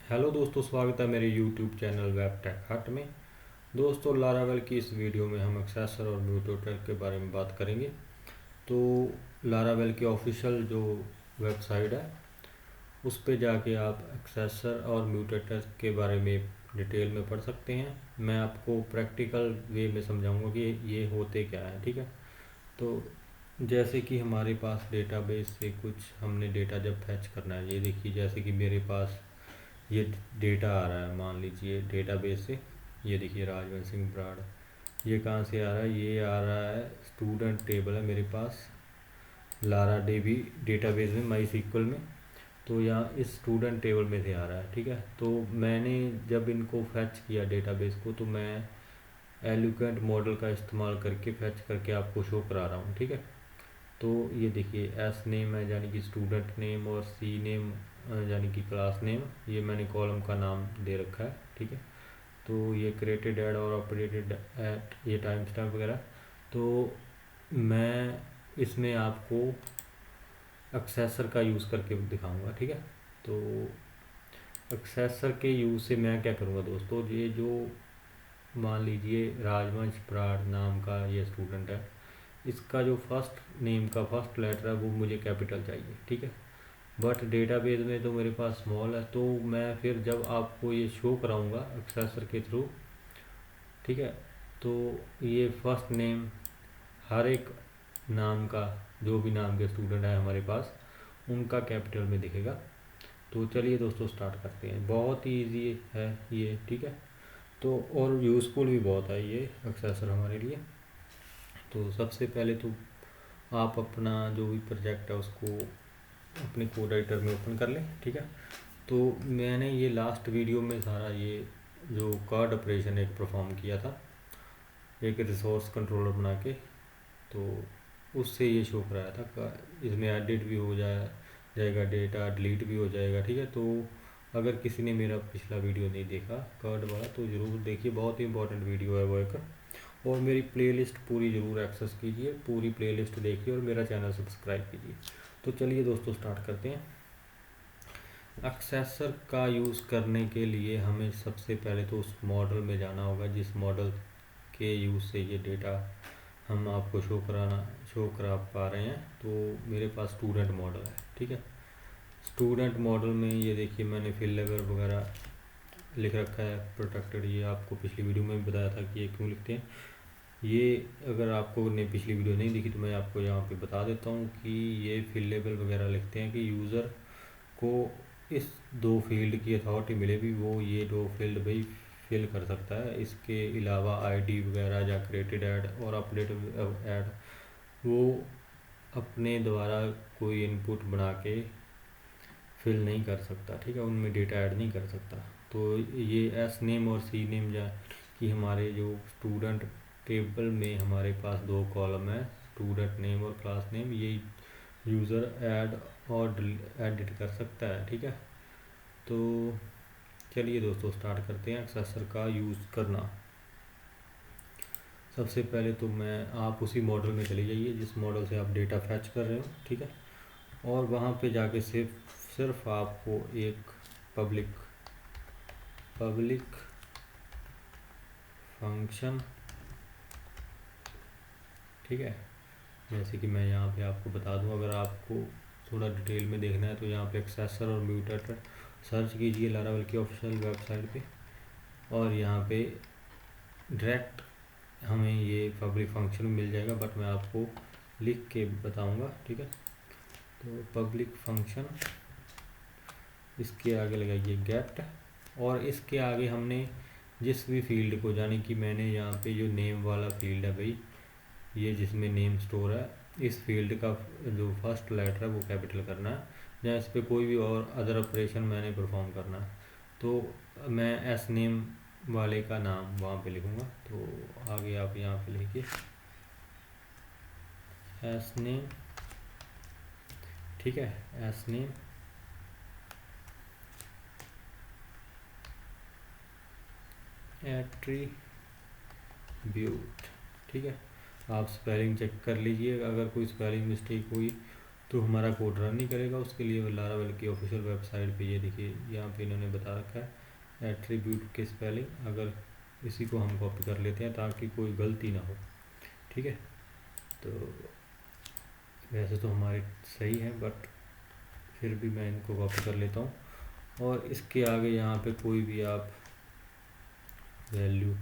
Hello दोस्तों, स्वागत है मेरे यूट्यूब चैनल वेब टेक हट में। दोस्तों, लारावेल की इस वीडियो में हम एक्सेसर और म्यूटेटर के बारे में बात करेंगे। तो लारावेल की ऑफिशियल जो वेबसाइट है उस पे जाके आप एक्सेसर और म्यूटेटर के बारे में डिटेल में पढ़ सकते हैं। मैं आपको प्रैक्टिकल वे में समझाऊंगा कि ये होते क्या है। ठीक है, तो जैसे कि हमारे पास डेटाबेस से कुछ हमने डेटा जब फैच करना है, ये देखिए जैसे कि मेरे पास ये डेटा आ रहा है, मान लीजिए डेटाबेस से। ये देखिए राजवंश सिंह ब्राड़, ये कहाँ से आ रहा है? ये आ रहा है स्टूडेंट टेबल है मेरे पास लारा डेबी डेटाबेस में, माई सीक्वल में। तो यहाँ इस स्टूडेंट टेबल में से आ रहा है। ठीक है, तो मैंने जब इनको फैच किया डेटाबेस को, तो मैं एलुकेंट मॉडल का इस्तेमाल करके फैच करके आपको शो करा रहा हूँ। ठीक है, तो ये देखिए एस नेम है यानी कि स्टूडेंट नेम, और सी नेम यानी कि क्लास नेम, ये मैंने कॉलम का नाम दे रखा है। ठीक है, तो ये क्रिएटेड ऐड और अपडेटेड एट ये टाइम स्टैम्प वगैरह। तो मैं इसमें आपको एक्सेसर का यूज़ करके दिखाऊंगा। ठीक है, तो एक्सेसर के यूज़ से मैं क्या करूँगा दोस्तों, ये जो मान लीजिए राजवंश प्राण नाम का ये स्टूडेंट है, इसका जो फर्स्ट नेम का फर्स्ट लेटर है वो मुझे कैपिटल चाहिए। ठीक है, बट डेटाबेस में तो मेरे पास स्मॉल है, तो मैं फिर जब आपको ये शो कराऊंगा एक्सेसर के थ्रू, ठीक है, तो ये फर्स्ट नेम हर एक नाम का, जो भी नाम के स्टूडेंट है हमारे पास, उनका कैपिटल में दिखेगा। तो चलिए दोस्तों स्टार्ट करते हैं। बहुत ही ईजी है ये। ठीक है, तो और यूज़फुल भी बहुत है ये एक्सेसर हमारे लिए। तो सबसे पहले तो आप अपना जो भी प्रोजेक्ट है उसको अपने कोड एडिटर में ओपन कर लें। ठीक है, तो मैंने ये लास्ट वीडियो में सारा ये जो कार्ड ऑपरेशन एक परफॉर्म किया था, एक रिसोर्स कंट्रोलर बना के, तो उससे ये शो कराया था। इसमें एडिट भी हो जाएगा, डेटा डिलीट भी हो जाएगा। ठीक है, तो अगर किसी ने मेरा पिछला वीडियो नहीं देखा कार्ड वाला, तो ज़रूर देखिए, बहुत ही इंपॉर्टेंट वीडियो है वो एक। और मेरी प्लेलिस्ट पूरी ज़रूर एक्सेस कीजिए, पूरी प्लेलिस्ट देखिए और मेरा चैनल सब्सक्राइब कीजिए। तो चलिए दोस्तों स्टार्ट करते हैं। एक्सेसर का यूज़ करने के लिए हमें सबसे पहले तो उस मॉडल में जाना होगा जिस मॉडल के यूज़ से ये डेटा हम आपको शो करा पा रहे हैं। तो मेरे पास स्टूडेंट मॉडल है। ठीक है, स्टूडेंट मॉडल में ये देखिए मैंने फिल लेवल वगैरह लिख रखा है प्रोटेक्टेड। ये आपको पिछली वीडियो में भी बताया था कि ये क्यों लिखते हैं। ये अगर आपको ने पिछली वीडियो नहीं देखी तो मैं आपको यहाँ पे बता देता हूँ कि ये फिल लेवल वगैरह लिखते हैं कि यूज़र को इस दो फील्ड की अथॉरिटी मिले भी, वो ये दो फील्ड भाई फिल कर सकता है। इसके अलावा आईडी वगैरह या क्रिएटेड ऐड और अपडेट ऐड वो अपने द्वारा कोई इनपुट बना के फिल नहीं कर सकता। ठीक है, उनमें डेटा ऐड नहीं कर सकता। तो ये एस नेम और सी नेम या कि हमारे जो स्टूडेंट टेबल में हमारे पास दो कॉलम है, स्टूडेंट नेम और क्लास नेम, ये यूज़र ऐड और एडिट कर सकता है। ठीक है, तो चलिए दोस्तों स्टार्ट करते हैं एक्सेसर का यूज़ करना। सबसे पहले तो आप उसी मॉडल में चले जाइए जिस मॉडल से आप डेटा फैच कर रहे हो। ठीक है, और वहाँ पे जाके सिर्फ आपको एक पब्लिक फंक्शन, ठीक है, जैसे कि मैं यहाँ पे आपको बता दूँ, अगर आपको थोड़ा डिटेल में देखना है तो यहाँ पे एक्सेसर और म्यूटेटर सर्च कीजिए लारावेल की ऑफिशियल वेबसाइट पे, और यहाँ पे डायरेक्ट हमें ये पब्लिक फंक्शन मिल जाएगा, बट मैं आपको लिख के बताऊँगा। ठीक है, तो पब्लिक फंक्शन, इसके आगे लगाइए गेट, और इसके आगे हमने जिस भी फील्ड को, यानी कि मैंने यहाँ पे जो नेम वाला फील्ड है भाई, ये जिसमें नेम स्टोर है, इस फील्ड का जो फर्स्ट लेटर है वो कैपिटल करना है, या इस पर कोई भी और अदर ऑपरेशन मैंने परफॉर्म करना है। तो मैं एस नेम वाले का नाम वहाँ पे लिखूँगा। तो आगे आप यहाँ पे लिखिए एस नेम। ठीक है, एस नेम एट्रीब्यूट। ठीक है, आप स्पेलिंग चेक कर लीजिए, अगर कोई स्पेलिंग मिस्टेक हुई तो हमारा कोड रन नहीं करेगा। उसके लिए लारावेल की ऑफिशियल वेबसाइट पे ये देखिए यहाँ पे इन्होंने बता रखा है एट्रीब्यूट के स्पेलिंग। अगर इसी को हम कॉपी कर लेते हैं ताकि कोई गलती ना हो, ठीक है। तो वैसे तो हमारे सही है, बट फिर भी मैं इनको कॉपी कर लेता हूँ। और इसके आगे यहाँ पे कोई भी आप वैल्यू,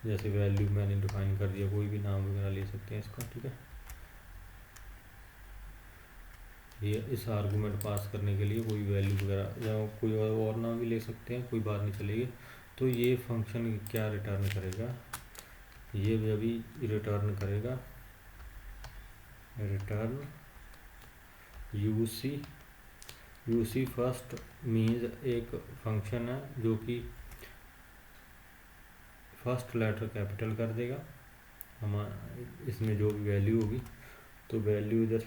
जैसे वैल्यू मैंने डिफाइन कर दिया, कोई भी नाम वगैरह ले सकते हैं इसका, ठीक है। ये इस आर्गूमेंट पास करने के लिए कोई वैल्यू वगैरह या कोई और नाम भी ले सकते हैं, कोई बात नहीं चलेगी। तो ये फंक्शन क्या रिटर्न करेगा, ये भी अभी रिटर्न करेगा रिटर्न यूसी फर्स्ट मीन्स एक फंक्शन है जो कि फर्स्ट लेटर कैपिटल कर देगा हमारा, इसमें जो भी वैल्यू होगी। तो वैल्यू इधर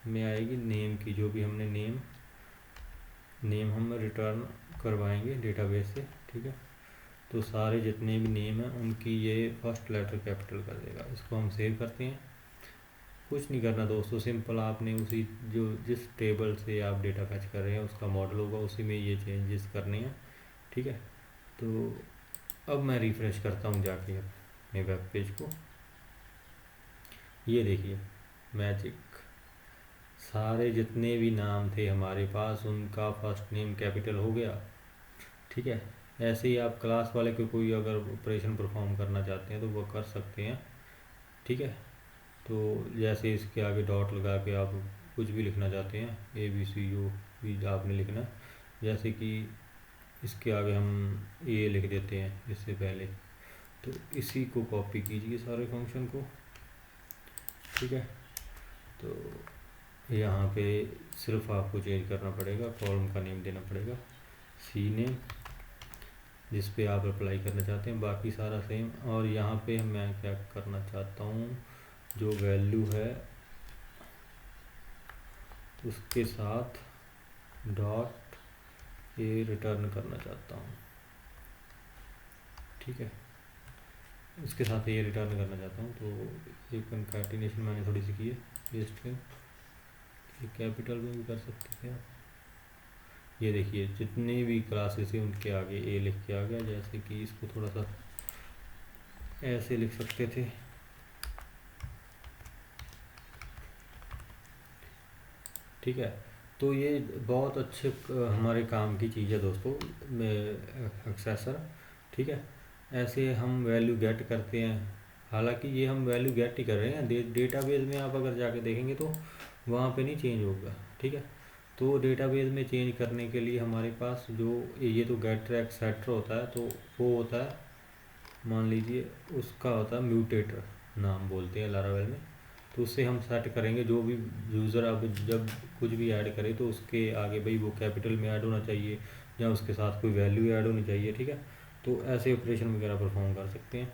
में आएगी नेम की, जो भी हमने नेम हम रिटर्न करवाएंगे डेटाबेस से, ठीक है। तो सारे जितने भी नेम हैं उनकी ये फर्स्ट लेटर कैपिटल कर देगा। इसको हम सेव करते हैं। कुछ नहीं करना दोस्तों, सिंपल आपने उसी जिस टेबल से आप डेटा फैच कर रहे हैं उसका मॉडल होगा, उसी में ये चेंजेस करने हैं, ठीक है। तो अब मैं रिफ़्रेश करता हूँ जाके अपने वेब पेज को। ये देखिए मैजिक, सारे जितने भी नाम थे हमारे पास उनका फर्स्ट नेम कैपिटल हो गया, ठीक है। ऐसे ही आप क्लास वाले को कोई अगर ऑपरेशन परफॉर्म करना चाहते हैं तो वो कर सकते हैं, ठीक है। तो जैसे इसके आगे डॉट लगा के आप कुछ भी लिखना चाहते हैं, ABCU भी आपने लिखना है। जैसे कि इसके आगे हम ए लिख देते हैं इससे पहले, तो इसी को कॉपी कीजिए सारे फंक्शन को, ठीक है। तो यहाँ पे सिर्फ आपको चेंज करना पड़ेगा, कॉलम का नेम देना पड़ेगा सी नेम जिस पे आप अप्लाई करना चाहते हैं, बाकी सारा सेम। और यहाँ पे मैं क्या करना चाहता हूँ, जो वैल्यू है उसके साथ डॉट ए रिटर्न करना चाहता हूँ, ठीक है। इसके साथ ये रिटर्न करना चाहता हूँ। तो ये कंकैटिनेशन मैंने थोड़ी सी की है, ये स्ट्रिंग ये कैपिटल में भी कर सकते थे आप। ये देखिए जितने भी क्लासेस हैं उनके आगे ए लिख के आ गया। जैसे कि इसको थोड़ा सा ऐसे लिख सकते थे, ठीक है। तो ये बहुत अच्छे हमारे काम की चीज़ है दोस्तों एक्सेसर, ठीक है। ऐसे हम वैल्यू गेट करते हैं, हालांकि ये हम वैल्यू गेट ही कर रहे हैं। डेटाबेस में आप अगर जाके देखेंगे तो वहाँ पे नहीं चेंज होगा, ठीक है। तो डेटाबेस में चेंज करने के लिए हमारे पास जो ये तो गेट एक्सेट्रा होता है, तो वो होता है, मान लीजिए उसका होता है म्यूटेटर, नाम बोलते हैं लारावेल में। तो उससे हम सेट करेंगे जो भी यूज़र अब जब कुछ भी ऐड करे तो उसके आगे भाई वो कैपिटल में ऐड होना चाहिए या उसके साथ कोई वैल्यू ऐड होनी चाहिए, ठीक है। तो ऐसे ऑपरेशन वगैरह परफॉर्म कर सकते हैं,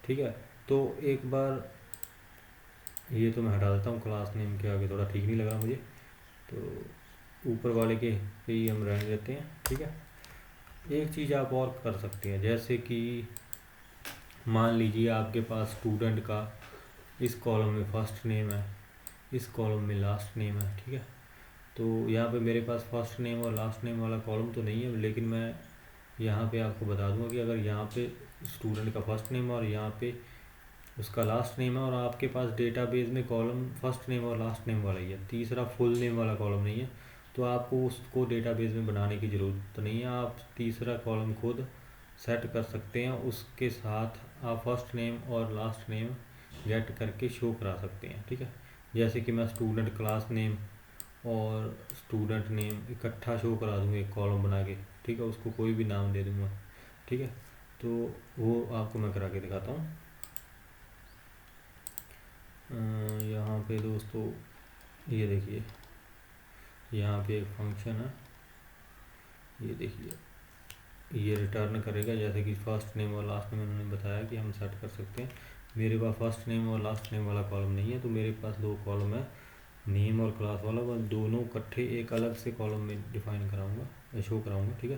ठीक है। तो एक बार ये तो मैं हटा देता हूँ, क्लास नेम के आगे थोड़ा ठीक नहीं लगा मुझे, तो ऊपर वाले के पे ही हम रहने देते हैं, ठीक है। एक चीज़ आप और कर सकते हैं, जैसे कि मान लीजिए आपके पास स्टूडेंट का इस कॉलम में फर्स्ट नेम है, इस कॉलम में लास्ट नेम है, ठीक है। तो यहाँ पे मेरे पास फर्स्ट नेम और लास्ट नेम वाला कॉलम तो नहीं है, लेकिन मैं यहाँ पे आपको बता दूंगा कि अगर यहाँ पे स्टूडेंट का फर्स्ट नेम और यहाँ पे उसका लास्ट नेम है और आपके पास डेटाबेस में कॉलम फर्स्ट नेम और लास्ट नेम वाला ही है, तीसरा फुल नेम वाला कॉलम नहीं है, तो आपको उसको डेटाबेस में बनाने की ज़रूरत नहीं है। आप तीसरा कॉलम खुद सेट कर सकते हैं, उसके साथ आप फर्स्ट नेम और लास्ट नेम गेट करके शो करा सकते हैं, ठीक है। जैसे कि मैं स्टूडेंट क्लास नेम और स्टूडेंट नेम इकट्ठा शो करा दूँगा एक कॉलम बना के, ठीक है। उसको कोई भी नाम दे दूँगा, ठीक है। तो वो आपको मैं करा के दिखाता हूँ। यहाँ पे दोस्तों ये देखिए, यहाँ पे एक फंक्शन है, ये देखिए ये रिटर्न करेगा। जैसे कि फर्स्ट नेम और लास्ट नेम उन्होंने बताया कि हम सेट कर सकते हैं। मेरे पास फर्स्ट नेम और लास्ट नेम वाला कॉलम नहीं है, तो मेरे पास दो कॉलम है, नेम और क्लास वाला, वह दोनों इकट्ठे एक अलग से कॉलम में डिफाइन कराऊंगा, शो कराऊंगा, ठीक है।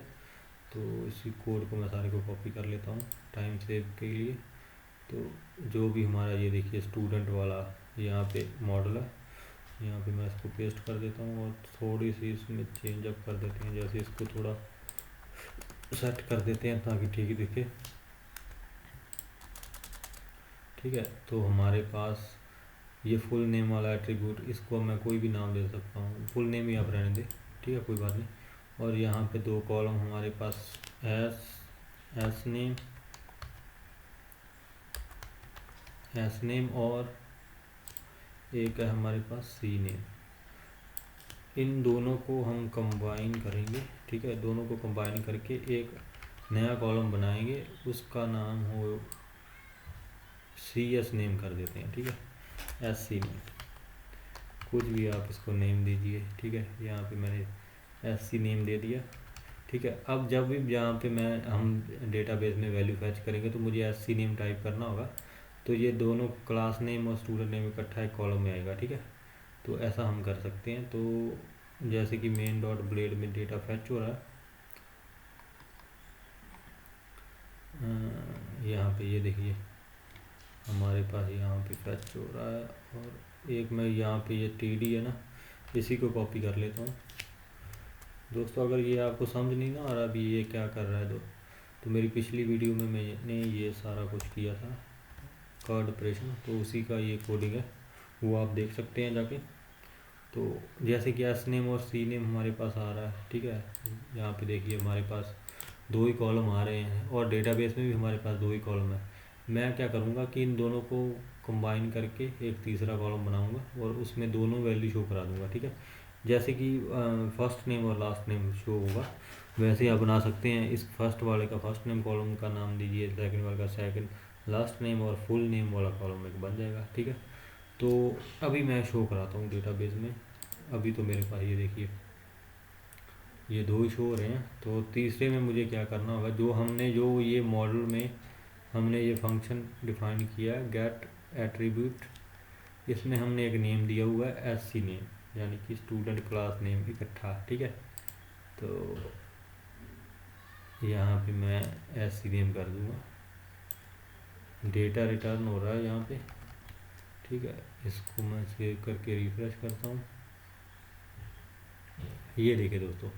तो इसी कोड को मैं सारे को कॉपी कर लेता हूँ टाइम सेव के लिए। तो जो भी हमारा ये देखिए स्टूडेंट वाला यहाँ पे मॉडल है, यहाँ पे मैं इसको पेस्ट कर देता हूँ और थोड़ी सी इसमें चेंज अप कर देते हैं, जैसे इसको थोड़ा सेट कर देते हैं ताकि ठीक दिखे। ठीक है, तो हमारे पास ये फुल नेम वाला एट्रीब्यूट, इसको मैं कोई भी नाम दे सकता हूँ, फुल नेम ही आप रहने दें, ठीक है, कोई बात नहीं। और यहाँ पे दो कॉलम हमारे पास एस नेम और एक है हमारे पास सी नेम। इन दोनों को हम कंबाइन करेंगे, ठीक है, दोनों को कंबाइन करके एक नया कॉलम बनाएंगे, उसका नाम हो सी एस नेम कर देते हैं, ठीक है, एस सी नेम, कुछ भी आप इसको नेम दीजिए। ठीक है, यहाँ पे मैंने एस सी नेम दे दिया। ठीक है, अब जब भी यहाँ पे हम डेटाबेस में वैल्यू फैच करेंगे तो मुझे एस सी नेम टाइप करना होगा, तो ये दोनों क्लास नेम और स्टूडेंट नेम इकट्ठा एक कॉलम में आएगा। ठीक है, तो ऐसा हम कर सकते हैं। तो जैसे कि मेन डॉट ब्लेड में डेटा फैच हो रहा है, यहाँ पे ये देखिए हमारे पास यहाँ पे फैच हो रहा है, और एक मैं यहाँ पे ये टी डी है ना, इसी को कॉपी कर लेता हूँ। दोस्तों अगर ये आपको समझ नहीं ना आ रहा अभी ये क्या कर रहा है, तो मेरी पिछली वीडियो में मैंने ये सारा कुछ किया था कार्ड ऑपरेशन, तो उसी का ये कोडिंग है, वो आप देख सकते हैं जाके। तो जैसे कि एस नेम और सी नेम हमारे पास आ रहा है, ठीक है, यहाँ पे देखिए हमारे पास दो ही कॉलम आ रहे हैं और डेटाबेस में भी हमारे पास दो ही कॉलम है। मैं क्या करूँगा कि इन दोनों को कंबाइन करके एक तीसरा कॉलम बनाऊँगा और उसमें दोनों वैल्यू शो करा दूँगा। ठीक है, जैसे कि फर्स्ट नेम और लास्ट नेम शो होगा वैसे आप बना सकते हैं। इस फर्स्ट वाले का फर्स्ट नेम कॉलम का नाम दीजिए, सेकंड वाले का सेकंड, लास्ट नेम और फुल नेम वाला कॉलम एक बन जाएगा। ठीक है, तो अभी मैं शो कराता हूँ डेटाबेस में। अभी तो मेरे पास ये देखिए ये दो ही शो हो रहे हैं। तो तीसरे में मुझे क्या करना होगा, जो ये मॉडल में हमने ये फंक्शन डिफाइन किया गेट एट्रीब्यूट, इसमें हमने एक नेम दिया हुआ है एस सी नेम, यानी कि स्टूडेंट क्लास नेम इकट्ठा। ठीक है, तो यहाँ पे मैं एस सी नेम कर दूँगा, डेटा रिटर्न हो रहा है यहाँ पे। ठीक है, इसको मैं सेव करके रिफ्रेश करता हूँ। ये देखिए दोस्तों,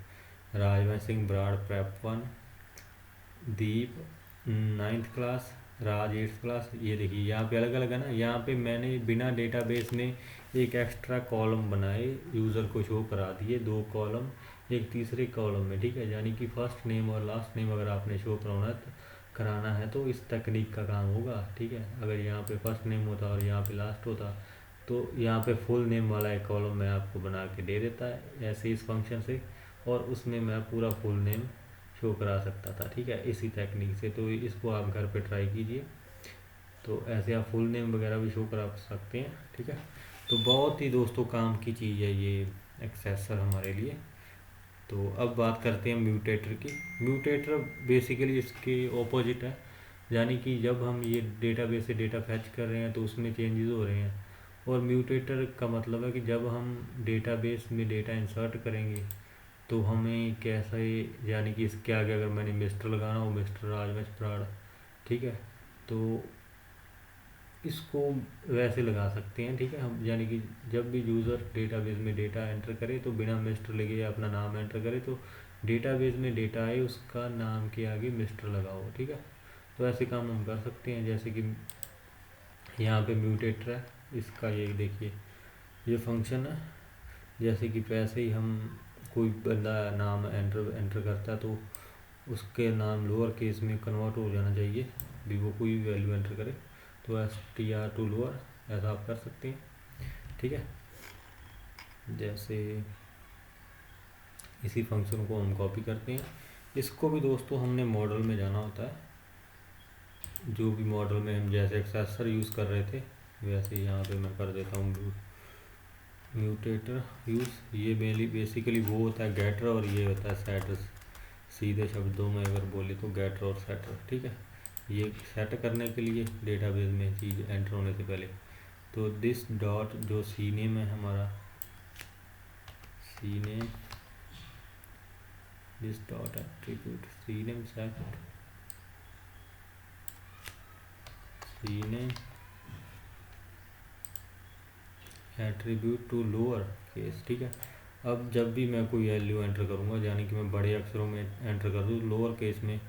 राजवंश सिंह ब्राड प्रेप 1, दीप 9th क्लास, राज 8th क्लास। ये देखिए यहाँ पे अलग अलग है ना, यहाँ पे मैंने बिना डेटाबेस में एक एक्स्ट्रा कॉलम बनाए, यूज़र को शो करा दिए दो कॉलम एक तीसरे कॉलम में। ठीक है, यानी कि फर्स्ट नेम और लास्ट नेम अगर आपने शो कराना है तो इस तकनीक का काम होगा। ठीक है, अगर यहाँ पे फर्स्ट नेम होता और यहाँ पे लास्ट होता तो यहाँ पे फुल नेम वाला एक कॉलम मैं आपको बना के दे देता है ऐसे इस फंक्शन से, और उसमें मैं पूरा फुल नेम शो करा सकता था। ठीक है, इसी टेक्निक से। तो इसको आप घर पे ट्राई कीजिए, तो ऐसे आप फुल नेम वगैरह भी शो करा सकते हैं। ठीक है, तो बहुत ही दोस्तों काम की चीज़ है ये एक्सेसर हमारे लिए। तो अब बात करते हैं म्यूटेटर की। म्यूटेटर बेसिकली इसके ऑपोजिट है, यानी कि जब हम ये डेटाबेस से डेटा फैच कर रहे हैं तो उसमें चेंजेस हो रहे हैं, और म्यूटेटर का मतलब है कि जब हम डेटाबेस में डेटा इंसर्ट करेंगे तो हमें कैसे, यानी कि इसके आगे अगर मैंने मिस्टर लगाना हो, मिस्टर राजवंश ब्राड, ठीक है, तो इसको वैसे लगा सकते हैं। ठीक है, हम यानी कि जब भी यूज़र डेटाबेस में डेटा एंटर करे तो बिना मिस्टर लगे या अपना नाम एंटर करे तो डेटाबेस में डेटा आए उसका नाम के आगे मिस्टर लगाओ। ठीक है, तो ऐसे काम हम कर सकते हैं। जैसे कि यहाँ पे म्यूटेटर है, इसका ये देखिए ये फंक्शन है, जैसे कि वैसे ही हम कोई बंदा नाम एंटर करता है तो उसके नाम लोअर केस में कन्वर्ट हो जाना चाहिए, भी वो कोई वैल्यू एंटर करे, तो STR टू लोअर ऐसा आप कर सकते हैं। ठीक है, जैसे इसी फंक्शन को हम कॉपी करते हैं। इसको भी दोस्तों हमने मॉडल में जाना होता है, जो भी मॉडल में हम जैसे एक्सेसर यूज़ कर रहे थे वैसे यहाँ पे मैं कर देता हूँ म्यूटेटर यूज़। ये मेनली बेसिकली वो होता है गेटर, और ये होता है सेटर। सीधे शब्दों में अगर बोले तो गेटर और सेटर। ठीक है, ये सेट करने के लिए डेटाबेस में चीज़ एंटर होने से पहले, तो दिस डॉट जो सी नेम है हमारा, C name, this dot attribute C name set C name attribute to lower case, ठीक है। अब जब भी मैं कोई वैल्यू एंटर करूँगा, यानी कि मैं बड़े अक्षरों में एंटर कर दूँ, लोअर केस में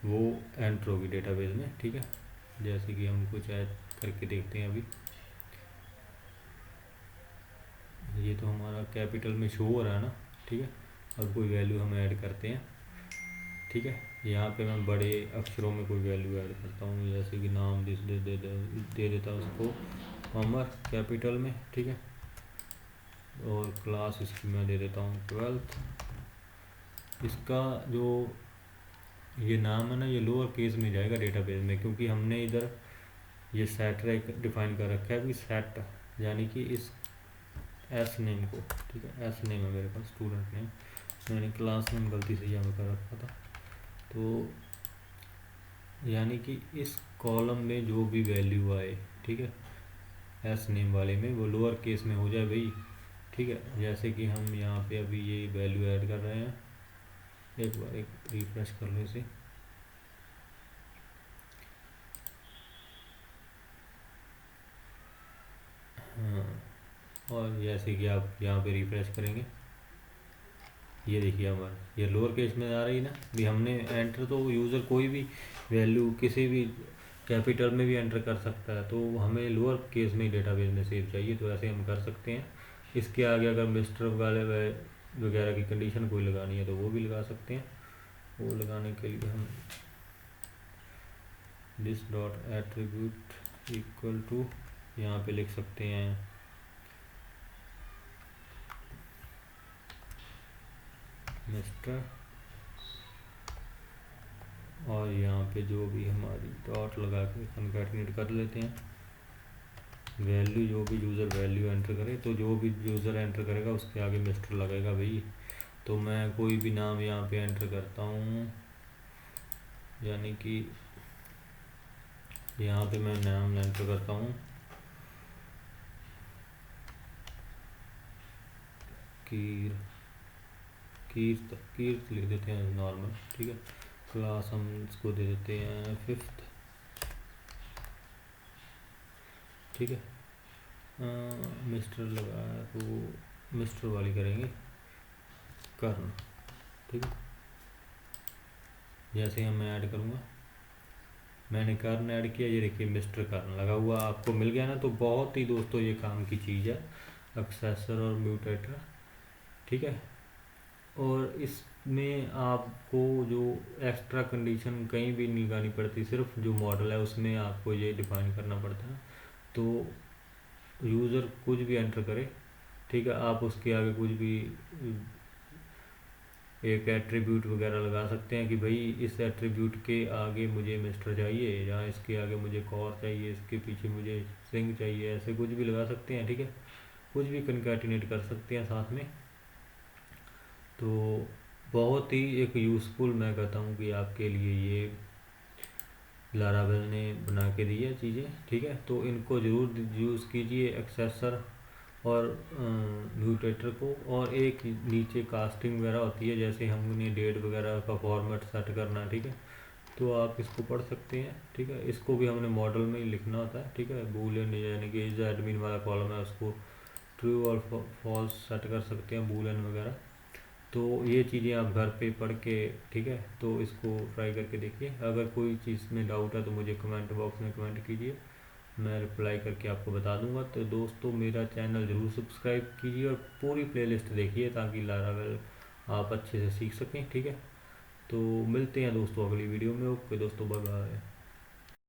वो एंटर होगी डेटाबेस में, ठीक है। जैसे कि हम कुछ ऐड करके देखते हैं। अभी ये तो हमारा कैपिटल में शो हो रहा है ना, ठीक है। अब कोई वैल्यू हम ऐड करते हैं, ठीक है। यहाँ पे मैं बड़े अक्षरों में कोई वैल्यू ऐड करता हूँ, जैसे कि नाम दे देता हूँ उसको अमर कैपिटल में, ठीक है। और क्लास इसकी मैं दे देता हूँ 12th। इसका जो ये नाम है ना, ये लोअर केस में जाएगा डेटाबेस में, क्योंकि हमने इधर ये सेट डिफाइन कर रखा है कि सेट, यानी कि इस एस नेम को, ठीक है। एस नेम है मेरे पास, स्टूडेंट नेम, मैंने क्लास नेम गलती से यहाँ कर रखा था। तो यानी कि इस कॉलम में जो भी वैल्यू आए, ठीक है, एस नेम वाले में, वो लोअर केस में हो जाए भाई, ठीक है। जैसे कि हम यहाँ पे अभी ये वैल्यू ऐड कर रहे हैं, एक बार एक रिफ्रेश कर लो इसे। हाँ, और जैसे कि आप यहाँ पे रिफ्रेश करेंगे, ये देखिए हमारा ये लोअर केस में आ रही ना भी। हमने एंटर तो यूज़र कोई भी वैल्यू किसी भी कैपिटल में भी एंटर कर सकता है, तो हमें लोअर केस में ही डेटाबेस में सेव चाहिए, तो ऐसे हम कर सकते हैं। इसके आगे अगर मिस्टर वाले वगैरह की कंडीशन कोई लगानी है तो वो भी लगा सकते हैं। वो लगाने के लिए हम this dot attribute equal to यहाँ पे लिख सकते हैं मिस्टर, और यहाँ पे जो भी हमारी डॉट लगा के कनकैटिनेट कर लेते हैं। वैल्यू जो भी यूज़र वैल्यू एंटर करे, तो जो भी यूज़र एंटर करेगा उसके आगे मिस्टर लगेगा भाई। तो मैं कोई भी नाम यहाँ पे एंटर करता हूँ, यानी कि यहाँ पे मैं नाम एंटर करता हूँ कीर्त लिख देते हैं नॉर्मल, ठीक है। क्लास हम इसको दे देते हैं 5th, ठीक है। मिस्टर लगा तो मिस्टर वाली करेंगे कर्ण, ठीक है। जैसे हम मैं ऐड करूँगा, मैंने कर्ण ऐड किया, ये देखिए मिस्टर कर्ण लगा हुआ आपको मिल गया ना। तो बहुत ही दोस्तों ये काम की चीज़ है एक्सेसर और म्यूटेटर, ठीक है। और इसमें आपको जो एक्स्ट्रा कंडीशन कहीं भी नहीं लगानी पड़ती, सिर्फ जो मॉडल है उसमें आपको ये डिफाइन करना पड़ता है। तो यूज़र कुछ भी एंटर करे, ठीक है, आप उसके आगे कुछ भी एक एट्रीब्यूट वगैरह लगा सकते हैं कि भाई इस एट्रीब्यूट के आगे मुझे मिस्टर चाहिए, या इसके आगे मुझे कॉर चाहिए, इसके पीछे मुझे स्ट्रिंग चाहिए, ऐसे कुछ भी लगा सकते हैं, ठीक है। कुछ भी कनकैटिनेट कर सकते हैं साथ में। तो बहुत ही एक यूज़फुल मैं कहता हूँ कि आपके लिए ये लारावेल ने बना के दी है चीज़ें, ठीक है। तो इनको ज़रूर यूज़ कीजिए, एक्सेसर और म्यूटेटर को। और एक नीचे कास्टिंग वगैरह होती है, जैसे हमने डेट वगैरह का फॉर्मेट सेट करना, ठीक है। तो आप इसको पढ़ सकते हैं, ठीक है। इसको भी हमने मॉडल में ही लिखना होता है, ठीक है। बूलियन यानी कि जो एडमिन वाला कॉलम है उसको ट्रू और फॉल्स सेट कर सकते हैं, बूलियन वगैरह। तो ये चीज़ें आप घर पे पढ़ के, ठीक है, तो इसको ट्राई करके देखिए। अगर कोई चीज़ में डाउट है तो मुझे कमेंट बॉक्स में कमेंट कीजिए, मैं रिप्लाई करके आपको बता दूंगा। तो दोस्तों मेरा चैनल ज़रूर सब्सक्राइब कीजिए और पूरी प्लेलिस्ट देखिए, ताकि लारावेल आप अच्छे से सीख सकें, ठीक है। तो मिलते हैं दोस्तों अगली वीडियो में। ओके दोस्तों, बाय बाय।